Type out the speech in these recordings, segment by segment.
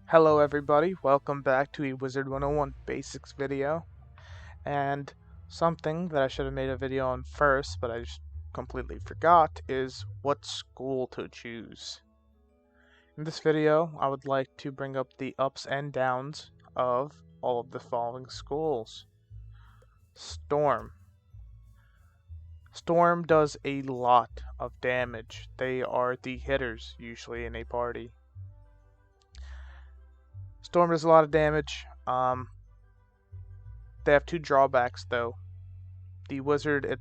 Hello everybody, welcome back to a Wizard101 basics video. And something that I should have made a video on first, but I just completely forgot, is what school to choose. In this video, I would like to bring up the ups and downs of all of the following schools. Storm. Storm does a lot of damage. They are the hitters, usually, in a party. Storm does a lot of damage. They have two drawbacks though. The wizard,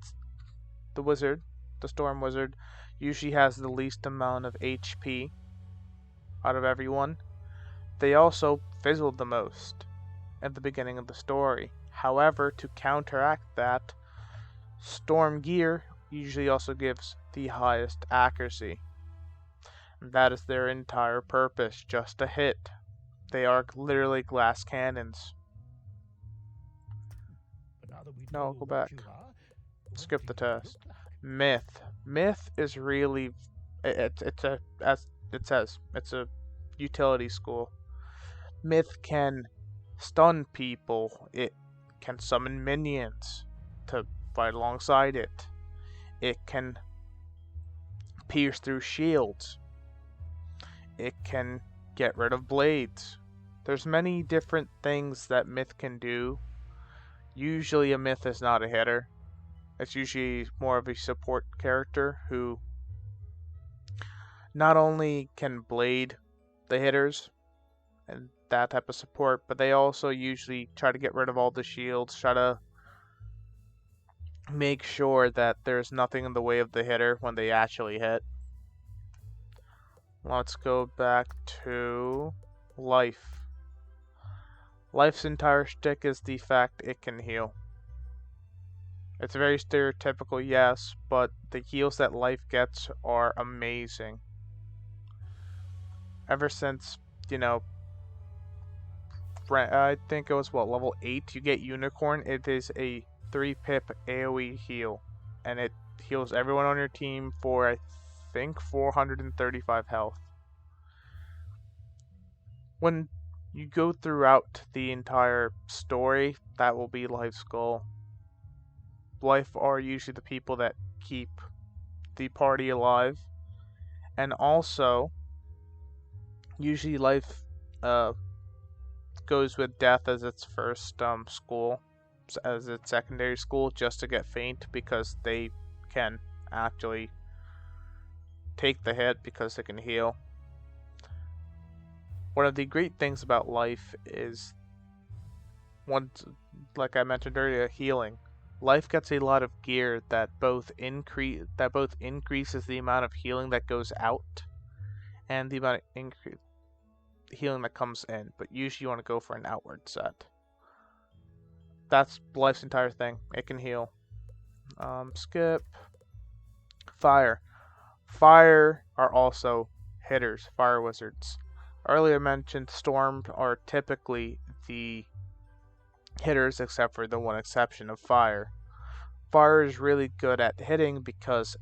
the storm wizard, usually has the least amount of HP out of everyone. They also fizzled the most at the beginning of the story. However, to counteract that, storm gear usually also gives the highest accuracy. And that is their entire purpose, just to hit. They are literally glass cannons. No, go back. Skip the test. Myth. Myth is really it's a as it says, it's a utility school. Myth can stun people. It can summon minions to fight alongside it. It can pierce through shields. It can get rid of blades. There's many different things that Myth can do. Usually a Myth is not a hitter. It's usually more of a support character who not only can blade the hitters and that type of support, but they also usually try to get rid of all the shields, try to make sure that there's nothing in the way of the hitter when they actually hit. Let's go back to Life. Life's entire shtick is the fact it can heal. It's very stereotypical, yes, but the heals that Life gets are amazing. Ever since, I think it was level 8, you get Unicorn. It is a 3-pip AoE heal, and it heals everyone on your team for, I think, 435 health. When you go throughout the entire story, that will be Life's goal. Life are usually the people that keep the party alive, and also usually Life goes with Death as its first school, as its secondary school, just to get Faint, because they can actually take the hit because they can heal. One of the great things about Life is, like I mentioned earlier, healing. Life gets a lot of gear that both increases the amount of healing that goes out and the amount of healing that comes in, but usually you want to go for an outward set. That's Life's entire thing. It can heal. Skip. Fire. Fire are also hitters, fire wizards. Earlier mentioned Storm are typically the hitters, except for the one exception of Fire. Fire is really good at hitting because,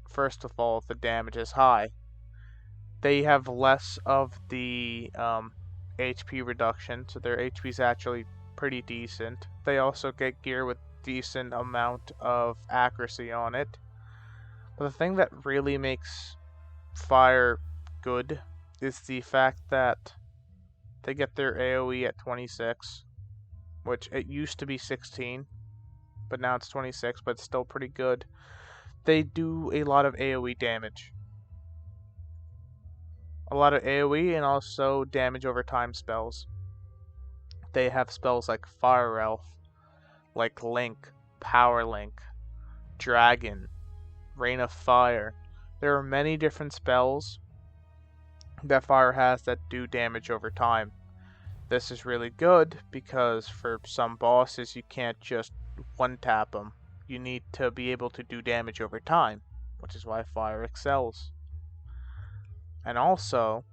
first of all, the damage is high. They have less of the HP reduction, so their HP is actually pretty decent. They also get gear with decent amount of accuracy on it. But the thing that really makes Fire good is the fact that they get their AoE at 26, which it used to be 16, but now it's 26, but it's still pretty good. They do a lot of AoE damage. A lot of AoE and also damage over time spells. They have spells like Fire Elf, like Link, Power Link, Dragon, Rain of Fire. There are many different spells that Fire has that do damage over time. This is really good because for some bosses you can't just one-tap them. You need to be able to do damage over time, which is why Fire excels. And also,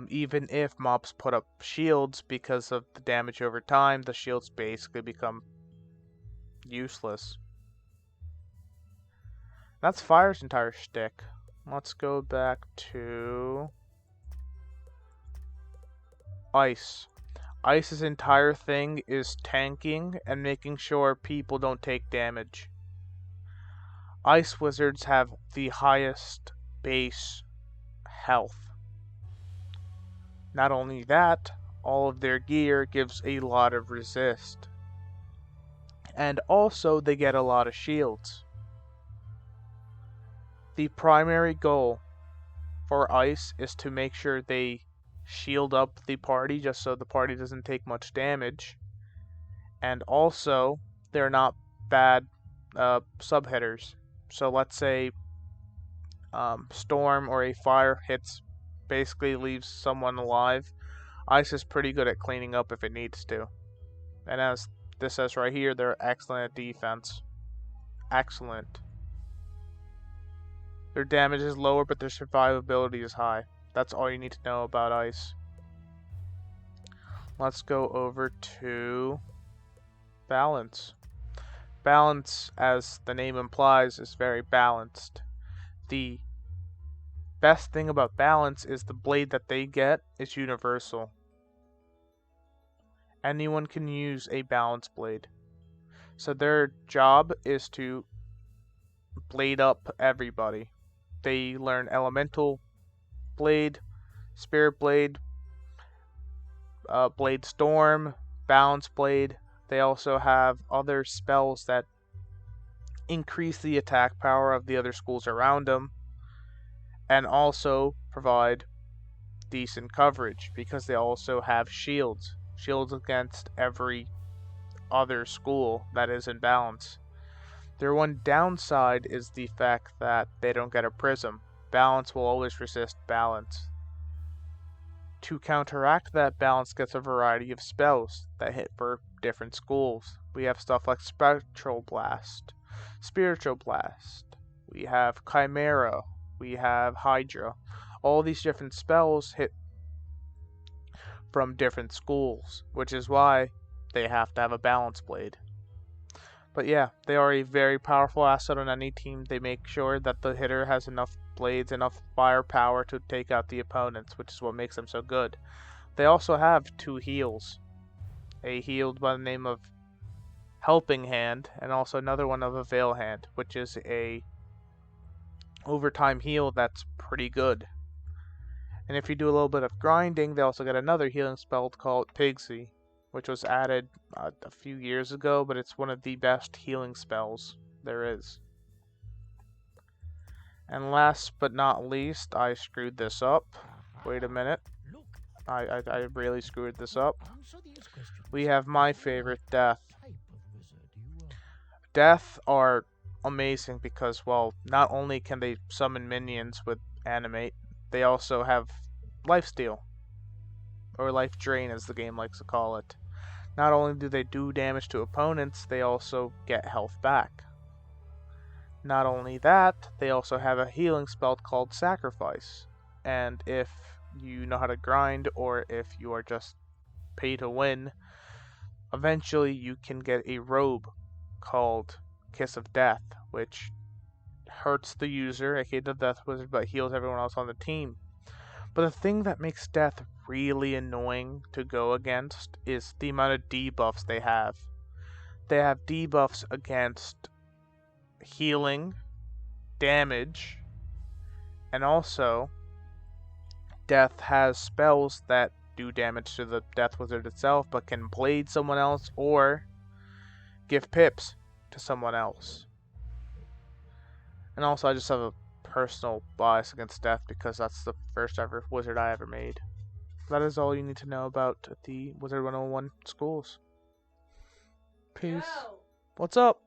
even if mobs put up shields, because of the damage over time, the shields basically become useless. That's Fire's entire shtick. Let's go back to Ice. Ice's entire thing is tanking and making sure people don't take damage. Ice wizards have the highest base health. Not only that, all of their gear gives a lot of resist. And also they get a lot of shields. The primary goal for Ice is to make sure they shield up the party just so the party doesn't take much damage. And also, they're not bad sub-hitters. So let's say storm or a fire hits, basically leaves someone alive. Ice is pretty good at cleaning up if it needs to. And as this says right here, they're excellent at defense. Excellent. Their damage is lower, but their survivability is high. That's all you need to know about Ice. Let's go over to balance. Balance, as the name implies, is very balanced. The best thing about balance is the blade that they get is universal. Anyone can use a balance blade. So their job is to blade up everybody. They learn elemental blade, spirit blade, blade storm, balance blade. They also have other spells that increase the attack power of the other schools around them, and also provide decent coverage because they also have shields. Shields against every other school that is in balance. Their one downside is the fact that they don't get a prism. Balance will always resist balance. To counteract that, balance gets a variety of spells that hit for different schools. We have stuff like Spectral Blast, Spiritual Blast, we have Chimera, we have Hydra. All these different spells hit from different schools, which is why they have to have a balance blade. But yeah, they are a very powerful asset on any team. They make sure that the hitter has enough blades, enough firepower to take out the opponents, which is what makes them so good. They also have 2 heals. A healed by the name of Helping Hand, and also another one of a Veil Hand, which is a overtime heal that's pretty good. And if you do a little bit of grinding, they also get another healing spell called Pigsy, which was added a few years ago, but it's one of the best healing spells there is. And last but not least, I screwed this up. Wait a minute. I really screwed this up. We have my favorite, Death. Death are amazing because, well, not only can they summon minions with Animate, they also have lifesteal, or life drain as the game likes to call it. Not only do they do damage to opponents, they also get health back. Not only that, they also have a healing spell called Sacrifice. And if you know how to grind, or if you are just pay to win, eventually you can get a robe called Kiss of Death, which hurts the user, aka the Death Wizard, but heals everyone else on the team. But the thing that makes Death really annoying to go against is the amount of debuffs they have. They have debuffs against healing, damage, and also Death has spells that do damage to the Death Wizard itself, but can blade someone else or give pips to someone else. And also I just have a personal bias against Death because that's the first ever wizard I ever made. That is all you need to know about the Wizard101 schools. Peace. Yo. What's up?